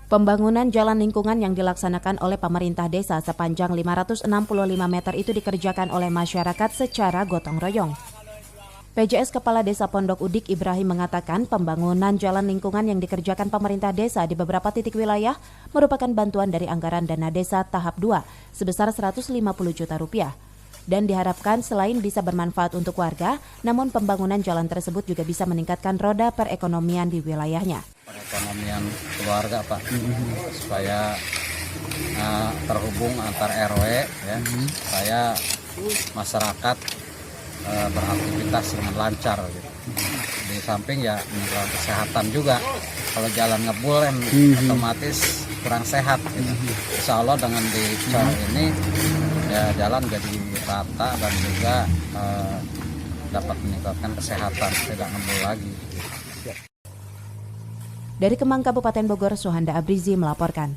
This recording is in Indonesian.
Pembangunan jalan lingkungan yang dilaksanakan oleh pemerintah desa sepanjang 565 meter itu dikerjakan oleh masyarakat secara gotong royong. PJS Kepala Desa Pondok Udik Ibrahim mengatakan pembangunan jalan lingkungan yang dikerjakan pemerintah desa di beberapa titik wilayah merupakan bantuan dari anggaran dana desa tahap 2 sebesar 150 juta rupiah. Dan diharapkan selain bisa bermanfaat untuk warga, namun pembangunan jalan tersebut juga bisa meningkatkan roda perekonomian di wilayahnya. Perekonomian keluarga, Pak, supaya terhubung antar RW, ya, supaya masyarakat beraktivitas dengan lancar. Gitu. Di samping ya menjaga kesehatan juga. Kalau jalan ngebul otomatis kurang sehat. Gitu. Insya Allah dengan dicor ini ya jalan jadi rata dan juga dapat meningkatkan kesehatan, tidak ngebul lagi. Dari Kemang, Kabupaten Bogor, Suhanda Abrizi melaporkan.